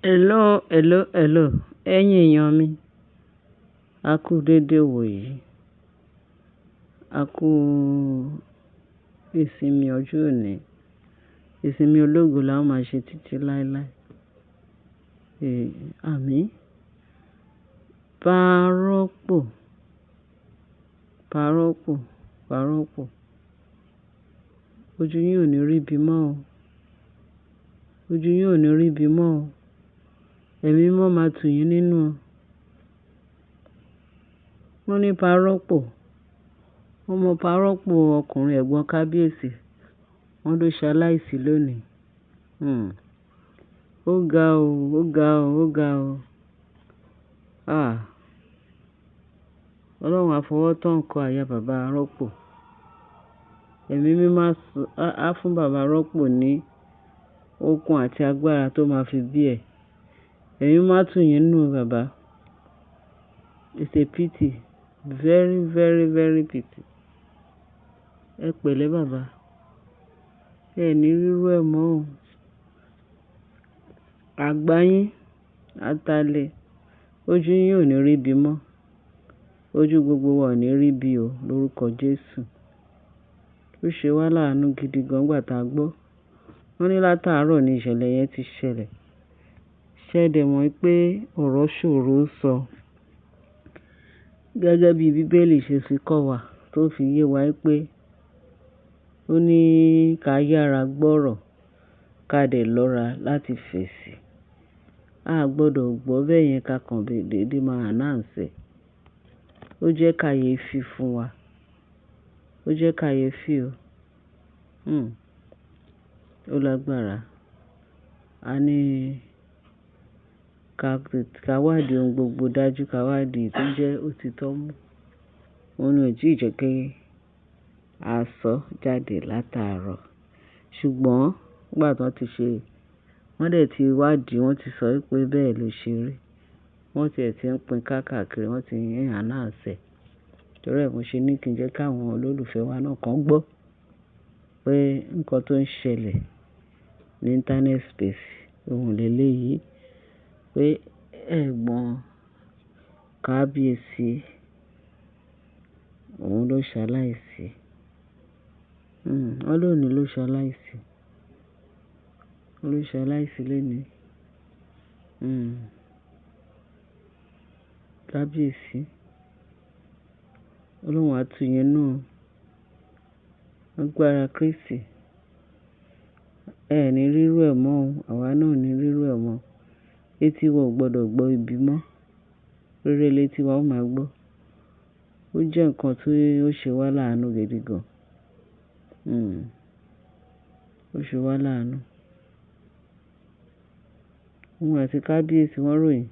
Hello, hello, hello. Ẹ̀yin èèyàn mi, a kú dédé wò yìí. A kú ìsinmi ọjọ́ òní. Ìsinmi ológo la ó máa ṣe títí láéláé. Àmín. Parọ́pò, parọ́pò, parọ́pò. Ojú yín ò ní rí bí mọ́ o. Ojú yín ò ní rí bí mọ́ o. Ẹ̀mí mímọ́ máa tù yín nínú o. Wọ́n ní parọ́pò. Ọmọ parọ́pò ọkùnrin ẹ̀gbọ́n kábíyèsí. Wọ́n ló ṣaláìsí lónìí. Ó ga o, ó ga o, ó ga o. Ọlọ́run á fọwọ́ tọ́ nǹkan àyà bàbá arọ́pò. Ẹ̀mí mímọ́ á fún bàbá arọ́pò ní okun àti agbára tó máa fi bí ẹ̀. Ẹ̀mí mímọ́ á tù yín nínú bàbá. It's a pity. Very, very, very pity. Ẹ pẹ̀lẹ́ bàbá. Ẹ ní rírú ẹ̀ mọ́ o. Àgbà yín, atalẹ̀. Ojú yín ò ní rí bí mọ́. Ojú gbogbo wa ò ní rí bí o lórúkọ Jésù. Ó ṣe wá láàánú gidi gan gbà tá a gbọ́. Wọ́n ní látàárọ̀ ni ìṣẹ̀lẹ̀ yẹn ti ṣẹlẹ̀. Ṣẹ̀dẹ̀ mọ̀ pé ọ̀rọ̀ ṣòro sọ. Gẹ́gẹ́ bí Bíbélì ṣe fi kọ́ wa tó fi yé wa pé ó ní ká yára gbọ́rọ̀ ká dẹ̀ lọ́ra láti fèsì. A gbọ́dọ̀ gbọ́ bẹ́ẹ̀ yẹn ká kàn dédé máa announce. Ó jẹ́ kàyéfì fún wa. Ó jẹ́ kàyéfì o. Ó lágbára. A ní ká wádìí ohun gbogbo dájú, ká wádìí tó jẹ́ òtítọ́ mú. Òun ni ò tí ì jẹ́ kí a sọ jáde látàárọ̀. Ṣùgbọ́n nígbà tí wọ́n ti ṣe, wọ́n dẹ̀ ti wádìí, wọ́n ti sọ pé bẹ́ẹ̀ ló ṣe rí. Wọ́n tiẹ̀ ti ń pín káàkiri, wọ́n ti ń announce. Torí ẹ̀ mo ṣe ní kí n jẹ́ káwọn olólùfẹ́ wa náà kan gbọ́ pé nǹkan tó ń ṣẹlẹ̀ ní internet space òun lélẹ́yìí. Pé ẹ̀gbọ́n kábíyèsí òun ló ṣaláìsí. Wọ́n lónìí ló ṣaláìsí. Ó ló ṣaláìsí lónìí. Kábíyèsí. Ọlọ́run á tù yín nínú agbára Kristi. Ẹ ní rírú ẹ̀ mọ́ o. Àwa náà ò ní rírú ẹ̀ mọ́. Etí wa ò gbọdọ̀ gbọ́ ibi mọ́. Rere létí wa ó máa gbọ́. Ó jẹ́ nǹkan tí ó ṣe wá láàánú gidi gan. Ó ṣe wá láàánú. Òun àti kábíyèsí wọ́n ròyìn.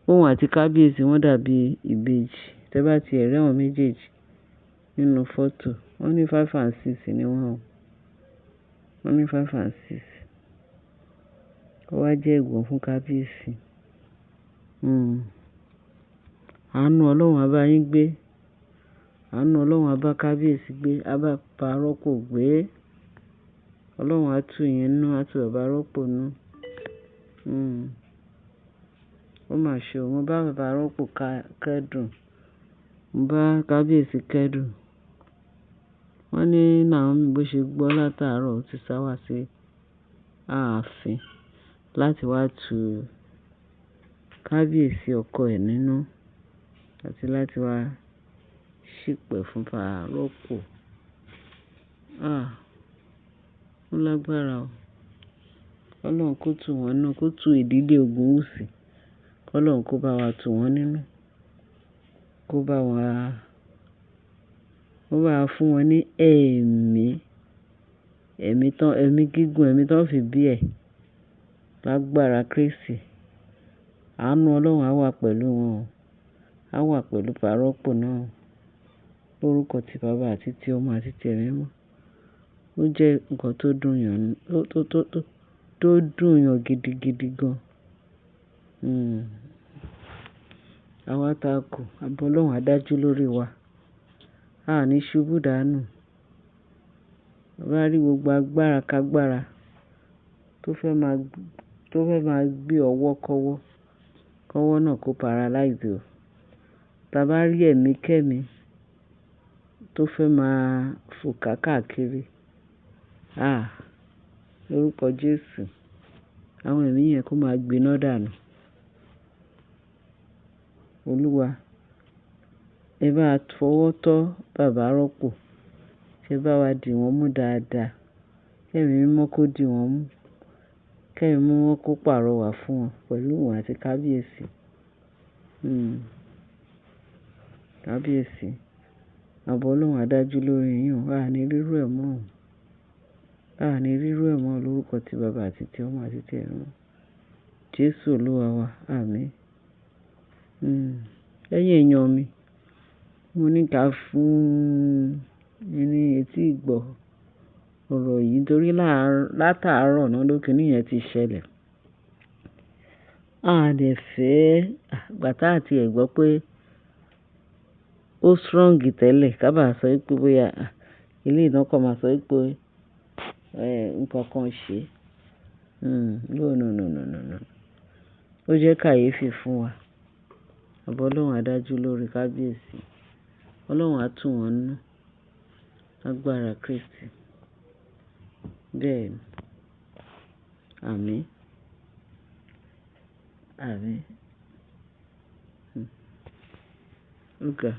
Òun àti kábíyèsí wọ́n dàbí ìbejì. Tẹ́ bá ti rí àwọn méjèèjì nínú fọ́tò, wọ́n ní 5 and 6 ni wọ́n o. Wọ́n ní 5 and 6. Ó wá jẹ́ ẹ̀gbọ́n fún kábíyèsí. Àánú Ọlọ́run á bá yín gbé. Àánú Ọlọ́run á bá kábíyèsí gbé. Á bá parọ́pò gbé. Ọlọ́run á tù yín nínú, á tù bàbá arọ́pò nínú. Ó mà ṣe o. Mo bá bàbá arọ́pò kẹ́dùn. Mo bá kábíyèsí kẹ́dùn. Wọ́n ní Naomi bó ṣe gbọ́ látàárọ̀ ó ti sá wá sí ààfin láti wá tu kábíyèsí ọkọ ẹ̀ nínú àti láti wá ṣìpẹ̀ fún parọ́pò. Ó lágbára o. Ọlọ́run kó tù wọ́n nínú, kó tu ìdílé Ògúnwùsì. Ọlọ́run kó bá wa tù wọ́n nínú. Kó bá wa fún wọn ní ẹ̀mí gígùn, ẹ̀mí tó fi bí ẹ̀. Lágbára Kristi. Àánú Ọlọ́run á wà pẹ̀lú wọn o. Á wà pẹ̀lú parọ́pò náà. Lórúkọ ti Baba àti ti Ọmọ àti ti Ẹ̀mí Mímọ́. Ó jẹ́ nǹkan tó dùn yàn gidigidi gan. Àwa tá a kù, àbọ̀ Ọlọ́run á dájú lórí wa. A ní ṣubú dànù. Bá rí gbogbo agbára kágbára tó fẹ́ máa tó fẹ́ máa gbé ọwọ́ kọ́wọ́ náà kó paralyze o. Tá bá rí ẹ̀mí kẹ́mi tó fẹ́ máa fò káàkiri, lórúkọ Jésù, àwọn ẹ̀mí yẹn kó máa gbiná dànù. Olúwa, ẹ bá fọwọ́ tọ́ bàbá rọ́pò, ẹ bá wa dì wọ́n mú dáadáa, kẹ́mi mímọ́ kó dì wọ́n mú, kẹ́mi mímọ́ kó pàrọwà fún wọn pẹ̀lú òun àti kábíyèsí. Kábíyèsí, ààbò Ọlọ́run á dájú lórí yín o, a ní rírú ẹ̀ mọ́ o. A ní rírú ẹ̀ mọ́ lórúkọ ti Bàbá àti ti Ọmọ àti ti Ẹ̀mí Mímọ́. Jésù Olúwa wa, àmín. Ẹ̀yin èèyàn mi, mo ní ká fún yín ní etí ìgbọ́ ọ̀rọ̀ yìí torí látàárọ̀ náà ló kiní yẹn ti ṣẹlẹ̀. A dẹ̀ fẹ́ ìgbà tá àti ẹ̀ gbọ́ pé ó strong tẹ́lẹ̀ ká bá sọ pé bóyá eléyìí náà kàn máa sọ pé nǹkan kan ṣe. No. Ó jẹ́ kàyéfì fún wa. Ààbò Ọlọ́run á dájú lórí kábíyèsí. Ọlọ́run á tù wọ́n nínú. Lágbára Kristi. Bẹ́ẹ̀ ni. Àmín. Àmín. Ó ga.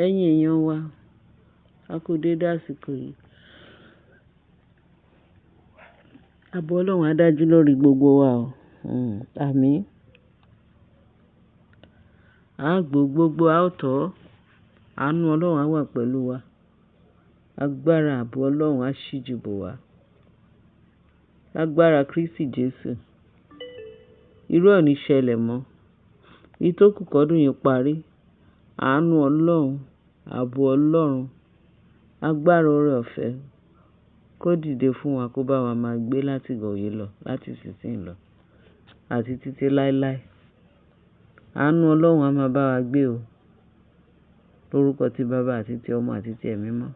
Ẹ̀yin èèyàn wa, a kú dédé àsìkò yìí. Ààbò Ọlọ́run á dájú lórí gbogbo wa o. Àmín. Gbogbo a ó tọ́. Àánú Ọlọ́run á wà pẹ̀lú wa. Agbára ààbò Ọlọ́run á ṣíji bò wá. Lágbára Kristi Jésù. Irú ẹ̀ ò ní ṣẹlẹ̀ mọ́. Èyí tó kù kọ́dún yìí parí. Àánú Ọlọ́run, ààbò Ọlọ́run, agbára oore-ọ̀fẹ́ kó dìde fún wa kó bá wa máa gbé láti ìgbà yìí lọ, láti ìsinsìnyí lọ àti títí láéláé. Àánú Ọlọ́run á máa bá wa gbé o. Lórúkọ ti Bàbá àti ti Ọmọ àti ti Ẹ̀mí Mímọ́.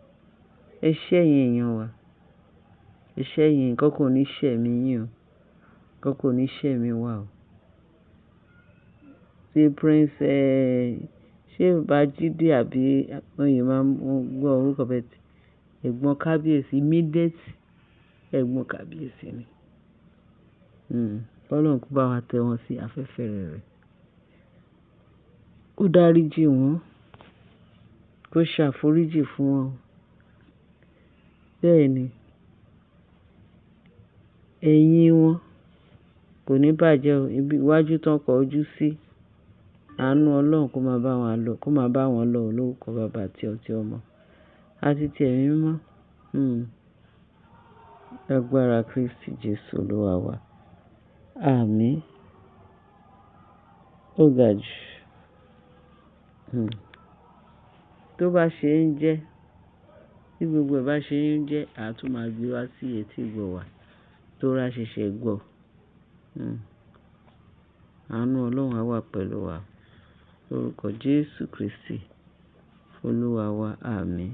Ẹ ṣé ẹ̀yin èèyàn wa. Ẹ ṣé ẹ̀yin nǹkan kò ní ṣe ẹ̀mí yín o. Nǹkan kò ní ṣe ẹ̀mí wa o. Ṣé Prince ṣé Bájídé àbí oyè máa ń gbọ́ orúkọ bẹ́ẹ̀ tí ẹ̀gbọ́n kábíyèsí immediate ẹ̀gbọ́n kábíyèsí ni. Ọlọ́run kó bá wa tẹ́ wọn sí afẹ́fẹ́ rere. Kó dáríjì wọ́n. Kó ṣàforíjì fún wọn. Bẹ́ẹ̀ ni. Ẹ̀yìn wọn kò ní bàjẹ́ o. Iwájú tán kọ ojú sí. Àánú Ọlọ́run kó máa bá wọn lọ lórúkọ Bàbá àti ti Ọmọ àti ti Ẹ̀mí Mímọ́. Lágbára Kristi Jésù Olúwa wa. Àmín. Ó ga jù. Tó bá ṣe ń jẹ́, tí gbogbo ẹ̀ bá ṣe ń jẹ́, a tún máa gbé wá sí etí ìgbọ́ wa tó rá ṣẹ̀ṣẹ̀ gbọ́. Àánú Ọlọ́run á wà pẹ̀lú wa. Lórúkọ Jésù Kristi Olúwa wa. Àmín.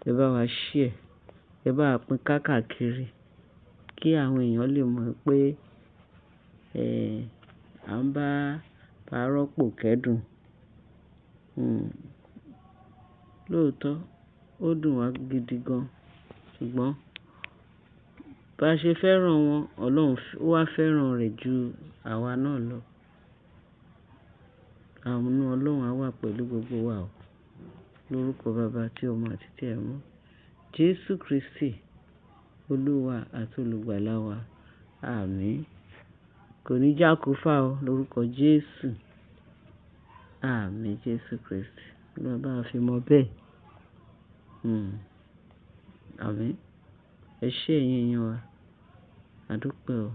Ẹ bá wa share, ẹ bá wa pín káàkiri kí àwọn èèyàn lè mọ̀ pé à ń bá parọ́pò kẹ́dùn. Lóòótọ́, ó dùn wá gidi gan, ṣùgbọ́n bá ṣe fẹ́ràn wọn, Ọlọ́run ó wá fẹ́ràn rẹ̀ ju àwa náà lọ. Àánú Ọlọ́run á wà pẹ̀lú gbogbo wa o. Lórúkọ Bàbá tí Ọmọ àti ti Ẹ̀mí Mímọ́. Jésù Kristi Olúwa àti Olùgbàlà wa. Àmín. Kò ní jákúfà o lórúkọ Jésù. Àmín Jésù Kristi. Olúwa bá wa fi mọ bẹ́ẹ̀. Àmín. Ẹ ṣé ẹ̀yin èèyàn wa. A dúpẹ́ o.